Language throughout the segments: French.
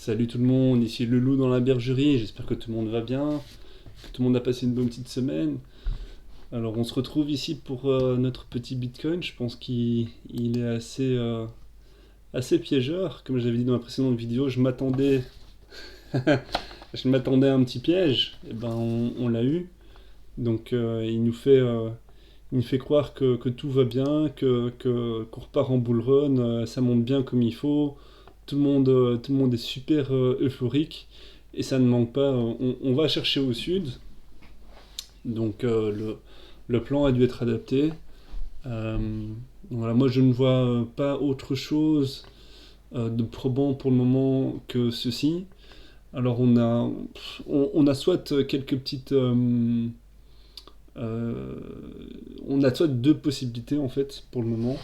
Salut tout le monde, ici le loup dans la bergerie, j'espère que tout le monde va bien, que tout le monde a passé une bonne petite semaine. Alors on se retrouve ici pour notre petit Bitcoin, je pense qu'il est assez piégeur, comme j'avais dit dans la précédente vidéo, je m'attendais à un petit piège, et ben on l'a eu. Donc il nous fait croire que tout va bien, qu'on repart en bull run, ça monte bien comme il faut, tout le monde est super euphorique et ça ne manque pas. On va chercher au sud, donc le plan a dû être adapté. Euh, voilà, moi je ne vois pas autre chose de probant pour le moment que ceci. Alors on a soit quelques petites euh, on a soit deux possibilités en fait pour le moment.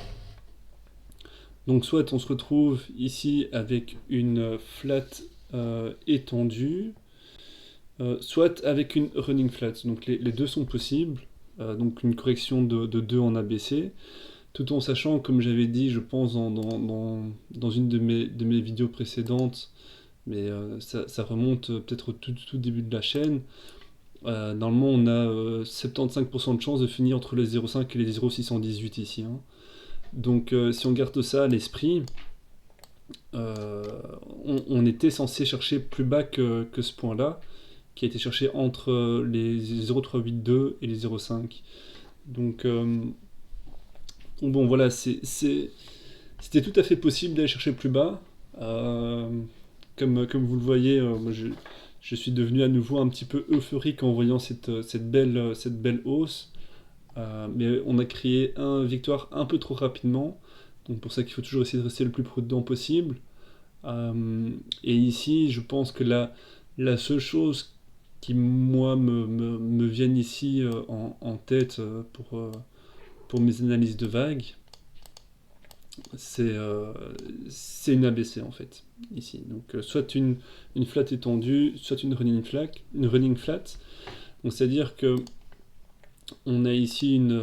Donc soit on se retrouve ici avec une flat étendue, soit avec une running flat. Donc les deux sont possibles. Donc une correction de 2 en ABC, tout en sachant, comme j'avais dit, je pense dans une de mes vidéos précédentes, mais ça remonte peut-être au tout début de la chaîne. Normalement, on a 75% de chances de finir entre les 0,5 et les 0,618 ici, hein. Donc si on garde ça à l'esprit, euh, on était censé chercher plus bas que ce point-là, qui a été cherché entre les 0,382 et les 0,5. Donc bon voilà, c'était tout à fait possible d'aller chercher plus bas. Euh, comme vous le voyez, moi je suis devenu à nouveau un petit peu euphorique en voyant cette belle hausse. Mais on a créé une victoire un peu trop rapidement. Donc pour ça qu'il faut toujours essayer de rester le plus prudent possible. Et ici, je pense que la seule chose qui, moi, me viennent ici en tête pour mes analyses de vagues, c'est c'est une ABC en fait, ici. Donc soit une flat étendue, soit une running flat. Donc c'est-à-dire que on a ici une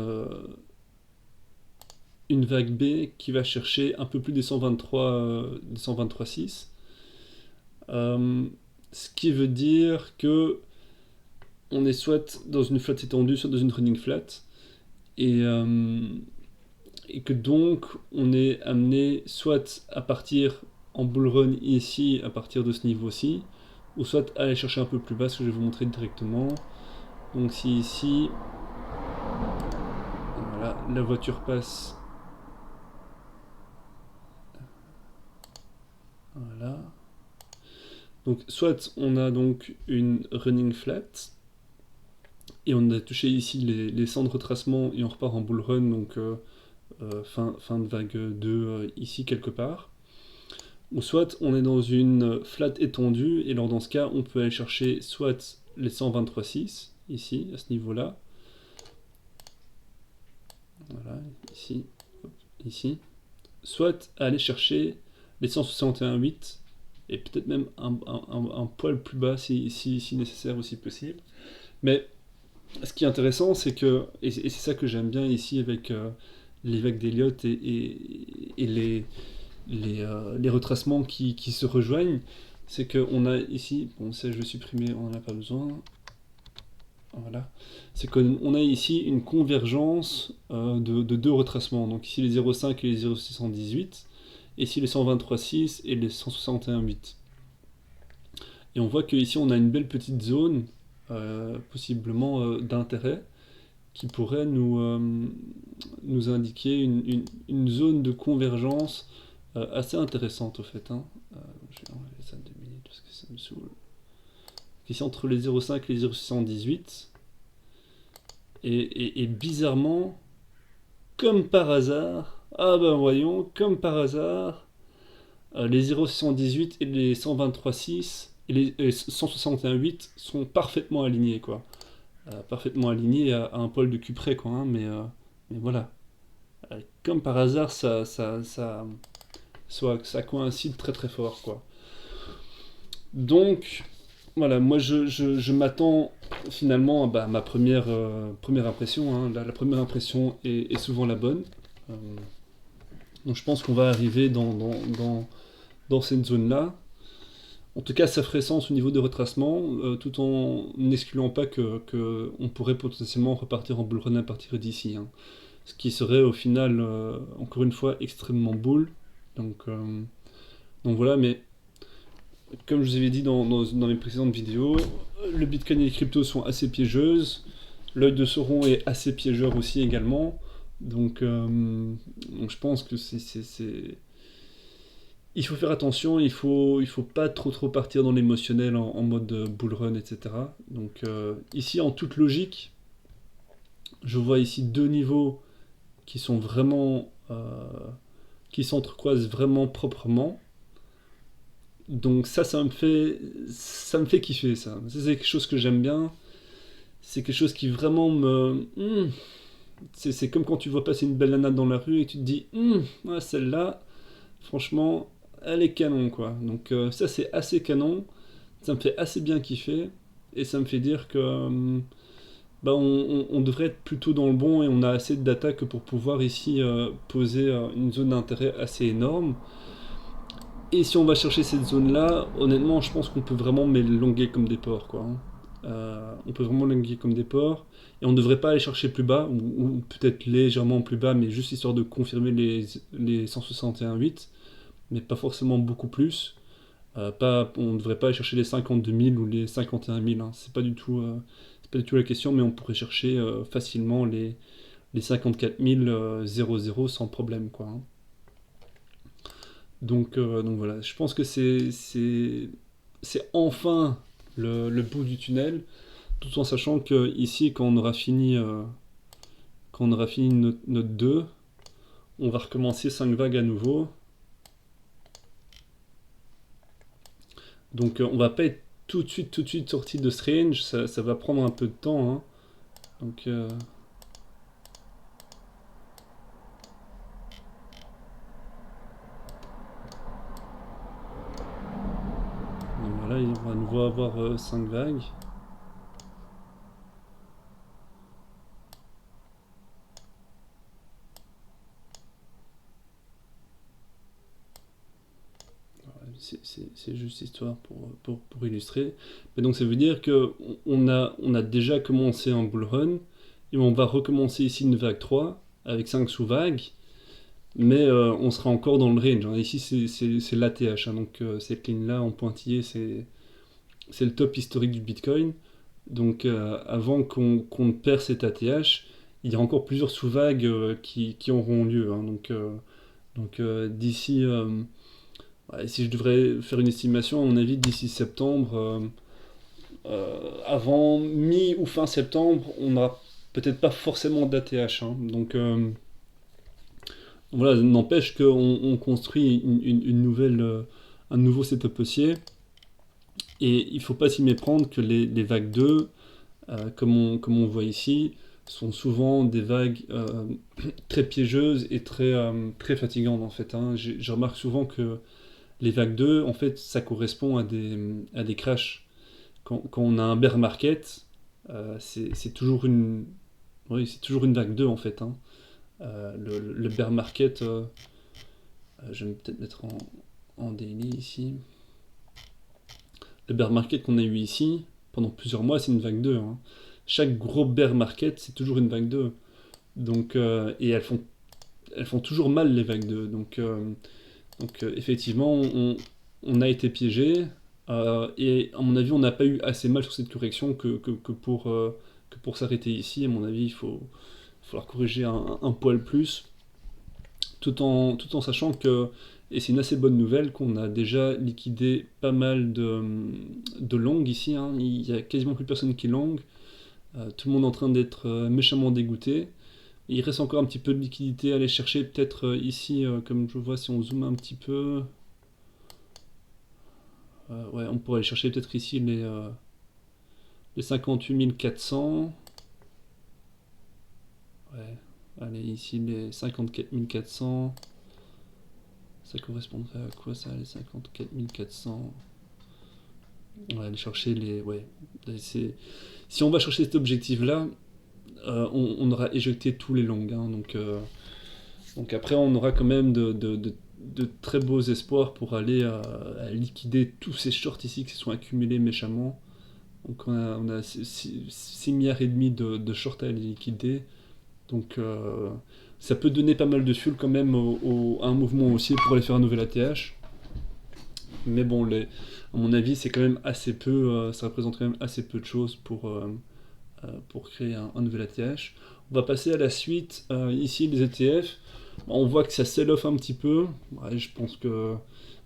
vague B qui va chercher un peu plus des 123,6. Ce qui veut dire que on est soit dans une flat étendue, soit dans une running flat. Et, euh, et que donc on est amené soit à partir en bull run ici, à partir de ce niveau-ci, ou soit à aller chercher un peu plus bas, ce que je vais vous montrer directement. Donc si ici, voilà, la voiture passe, voilà. Donc soit on a donc une running flat, et on a touché ici les 100 de retracement, et on repart en bull run, donc fin de vague 2 ici quelque part. Ou soit on est dans une flat étendue, et alors dans ce cas, on peut aller chercher soit les 123,6, ici, à ce niveau-là. Voilà, ici, hop, ici. Soit aller chercher les 161,8, et peut-être même un poil plus bas si nécessaire, aussi possible. Mais ce qui est intéressant, c'est que, et c'est ça que j'aime bien ici avec les vagues d'Elliott et les retracements qui se rejoignent, c'est qu'on a ici, bon ça je vais supprimer, on n'en a pas besoin, voilà, c'est qu'on a ici une convergence de deux retracements, donc ici les 0,5 et les 0,618, et ici les 123,6 et les 161,8. Et on voit qu'ici on a une belle petite zone, possiblement d'intérêt, qui pourrait nous indiquer une zone de convergence assez intéressante au fait, hein. Je vais enlever ça 2 minutes parce que ça me saoule. Ici entre les 0,5 et les 0,618. Et bizarrement, comme par hasard, ah ben voyons, comme par hasard, les 0,618 et les 123,6 et les 161,8 sont parfaitement alignés, quoi. Parfaitement alignés à un pôle de cul près, quoi, hein, mais voilà. Comme par hasard, ça coïncide très très fort, quoi. Donc, voilà, moi je m'attends finalement à ma première impression, hein. La première impression est souvent la bonne. Euh, donc je pense qu'on va arriver dans cette zone-là. En tout cas, ça ferait sens au niveau de retracement, tout en n'excluant pas que on pourrait potentiellement repartir en bull run à partir d'ici, hein. Ce qui serait au final, encore une fois, extrêmement bull. Donc, euh, donc voilà, mais comme je vous avais dit dans mes précédentes vidéos, le Bitcoin et les cryptos sont assez piégeuses. L'œil de Sauron est assez piégeur aussi également. Donc je pense que il faut faire attention, il faut pas trop partir dans l'émotionnel en mode bull run, etc. Donc ici, en toute logique, je vois ici deux niveaux qui sont vraiment... qui s'entrecroisent vraiment proprement. Donc ça me fait kiffer ça. C'est quelque chose que j'aime bien. C'est quelque chose qui vraiment me... c'est comme quand tu vois passer une belle nana dans la rue et tu te dis, ouais, celle-là, franchement, elle est canon, quoi. Donc ça, c'est assez canon. Ça me fait assez bien kiffer. Et ça me fait dire que bah, on devrait être plutôt dans le bon et on a assez de data que pour pouvoir ici poser une zone d'intérêt assez énorme. Et si on va chercher cette zone-là, honnêtement, je pense qu'on peut vraiment longuer comme des porcs, quoi, hein. On peut vraiment longuer comme des porcs. Et on ne devrait pas aller chercher plus bas, ou peut-être légèrement plus bas, mais juste histoire de confirmer les 161,8, mais pas forcément beaucoup plus. On ne devrait pas aller chercher les 52 000 ou les 51 000, hein. C'est pas du tout la question, mais on pourrait chercher facilement les 54 000 sans problème, quoi, hein. Donc voilà, je pense que c'est enfin le bout du tunnel, tout en sachant que ici, quand on aura fini notre 2, on va recommencer 5 vagues à nouveau. Donc on va pas être tout de suite sorti de ce range, ça va prendre un peu de temps, hein. Donc, donc voilà, on va à nouveau avoir 5 vagues. C'est juste histoire pour illustrer. Mais donc ça veut dire que on a déjà commencé un bull run, et on va recommencer ici une vague 3 avec 5 sous-vagues, mais on sera encore dans le range, hein. Ici c'est l'ATH, hein, donc cette ligne-là en pointillé, c'est le top historique du Bitcoin. Donc avant qu'on ne perd cet ATH, il y a encore plusieurs sous-vagues qui auront lieu, hein. D'ici... ouais, si je devrais faire une estimation, à mon avis, d'ici septembre, avant mi ou fin septembre, on n'aura peut-être pas forcément d'ATH, hein. Voilà, n'empêche qu'on construit une nouvelle, un nouveau setup haussier. Et il ne faut pas s'y méprendre que les vagues 2, comme on voit ici, sont souvent des vagues très piégeuses et très fatigantes en fait, hein. Je remarque souvent que les vagues 2, en fait, ça correspond à des crashs. Quand on a un bear market, c'est toujours oui, c'est toujours une vague 2 en fait, hein. Le bear market, je vais peut-être mettre en daily ici. Le bear market qu'on a eu ici, pendant plusieurs mois, c'est une vague 2, hein. Chaque gros bear market, c'est toujours une vague 2. Et elles font toujours mal les vagues 2. Effectivement, on a été piégé, et à mon avis, on n'a pas eu assez mal sur cette correction que pour s'arrêter ici. À mon avis, falloir corriger un poil plus, tout en sachant que, et c'est une assez bonne nouvelle, qu'on a déjà liquidé pas mal de longues ici, hein. Il n'y a quasiment plus personne qui longue. Tout le monde est en train d'être méchamment dégoûté. Il reste encore un petit peu de liquidité à aller chercher, peut-être ici, comme je vois, si on zoome un petit peu. Ouais, on pourrait aller chercher peut-être ici les 58 400. Ouais, allez, ici les 54 400. Ça correspondrait à quoi ça, les 54 400? On va aller chercher les. Ouais. Si on va chercher cet objectif-là, on aura éjecté tous les longs, hein. Donc après, on aura quand même de très beaux espoirs pour aller à liquider tous ces shorts ici qui se sont accumulés méchamment. Donc on a 6 milliards et demi de shorts à liquider. Donc ça peut donner pas mal de fuel quand même à un mouvement haussier pour aller faire un nouvel ATH. Mais bon, à mon avis, c'est quand même assez peu, ça représente quand même assez peu de choses pour créer un nouvel ATH. On va passer à la suite. Ici, les ETF. On voit que ça sell off un petit peu. Ouais, je pense que,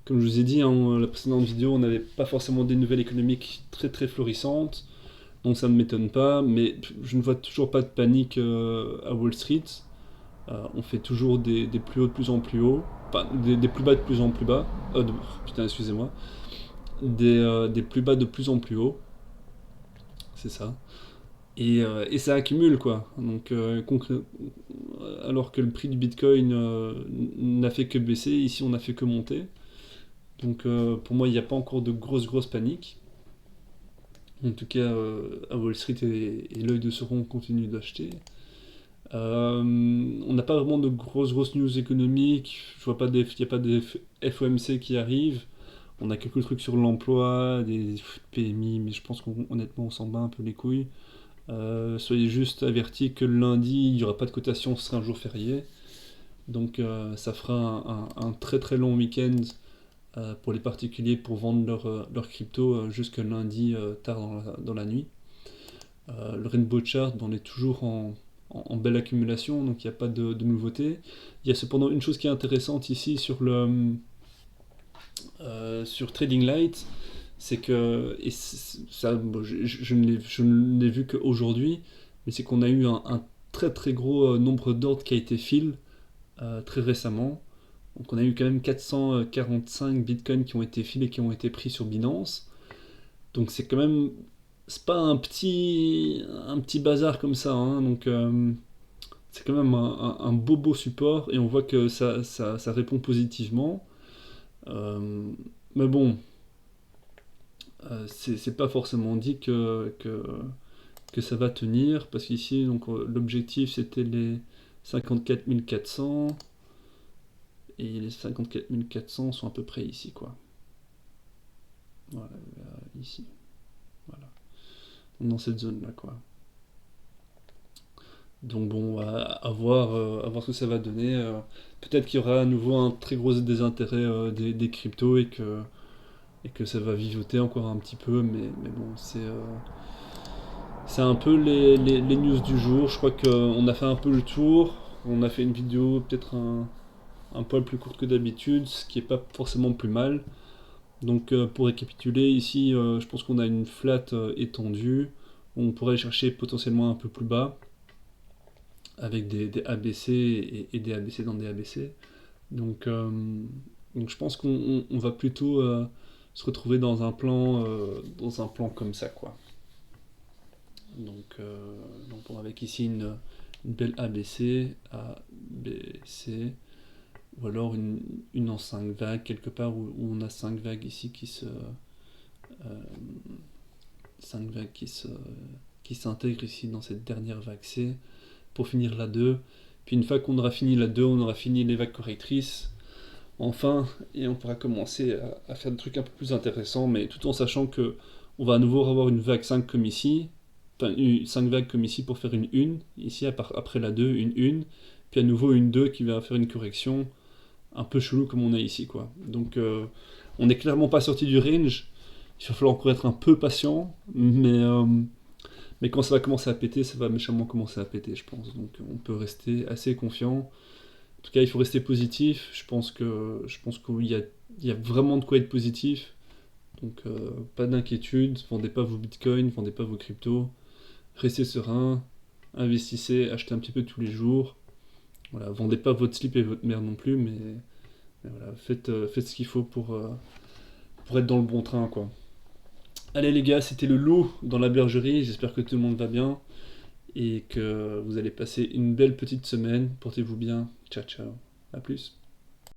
comme je vous ai dit, hein, la précédente vidéo, on n'avait pas forcément des nouvelles économiques très très florissantes. Donc ça ne m'étonne pas. Mais je ne vois toujours pas de panique à Wall Street. On fait toujours des plus hauts de plus en plus hauts. Enfin, des plus bas de plus en plus bas. Putain, excusez-moi. Des plus bas de plus en plus haut. C'est ça. Et ça accumule quoi. Donc alors que le prix du Bitcoin n'a fait que baisser, ici on n'a fait que monter. Donc pour moi il n'y a pas encore de grosse panique. En tout cas à Wall Street et l'œil de Sauron continue d'acheter. On n'a pas vraiment de grosses news économiques. Je vois pas il n'y a pas des FOMC qui arrivent. On a quelques trucs sur l'emploi, des PMI, mais je pense qu'honnêtement on s'en bat un peu les couilles. Soyez juste avertis que le lundi, il n'y aura pas de cotation, ce sera un jour férié. Donc ça fera un très long week-end pour les particuliers pour vendre leur crypto jusque lundi tard dans la nuit. Le Rainbow Chart, on est toujours en belle accumulation, donc il n'y a pas de nouveauté. Il y a cependant une chose qui est intéressante ici sur sur Trading Light, c'est que, et ça, bon, je ne l'ai vu qu'aujourd'hui, mais c'est qu'on a eu un très gros nombre d'ordres qui a été fill très récemment. Donc on a eu quand même 445 bitcoins qui ont été fill et qui ont été pris sur Binance. Donc c'est quand même, c'est pas un petit bazar comme ça, hein. Donc c'est quand même un beau support et on voit que ça répond positivement. Euh, mais bon, c'est pas forcément dit que ça va tenir, parce qu'ici, donc l'objectif c'était les 54 400, et les 54 400 sont à peu près ici, quoi. Voilà, ici. Voilà. Dans cette zone-là, quoi. Donc bon, à voir ce que ça va donner. Peut-être qu'il y aura à nouveau un très gros désintérêt des cryptos et que ça va vivoter encore un petit peu, mais bon, c'est un peu les news du jour. Je crois qu'on a fait un peu le tour. On a fait une vidéo peut-être un poil plus courte que d'habitude, ce qui est pas forcément plus mal. Donc pour récapituler, ici je pense qu'on a une flat étendue. On pourrait chercher potentiellement un peu plus bas avec des ABC et des ABC dans des ABC. Donc, je pense qu'on va plutôt se retrouver dans un plan comme ça, quoi. Donc avec ici une belle ABC, ABC, ou alors une en 5 vagues, quelque part où on a 5 vagues ici euh, 5 vagues qui s'intègrent ici dans cette dernière vague C, pour finir la 2. Puis une fois qu'on aura fini la 2, on aura fini les vagues correctrices, enfin, et on pourra commencer à faire des trucs un peu plus intéressants, mais tout en sachant que on va à nouveau avoir une vague 5 comme ici, enfin 5 vagues comme ici pour faire une 1, ici après la 2, une 1, puis à nouveau une 2 qui va faire une correction un peu chelou comme on a ici, quoi. Donc on n'est clairement pas sorti du range, il va falloir encore être un peu patient, mais quand ça va commencer à péter, ça va méchamment commencer à péter, je pense. Donc on peut rester assez confiant. En tout cas, il faut rester positif. Je pense qu'il y a vraiment de quoi être positif. Donc pas d'inquiétude, vendez pas vos bitcoins, vendez pas vos cryptos. Restez serein, investissez, achetez un petit peu tous les jours. Voilà, vendez pas votre slip et votre merde non plus, mais voilà, faites ce qu'il faut pour être dans le bon train, quoi. Allez les gars, c'était le loup dans la bergerie, j'espère que tout le monde va bien et que vous allez passer une belle petite semaine. Portez-vous bien, ciao ciao, à plus.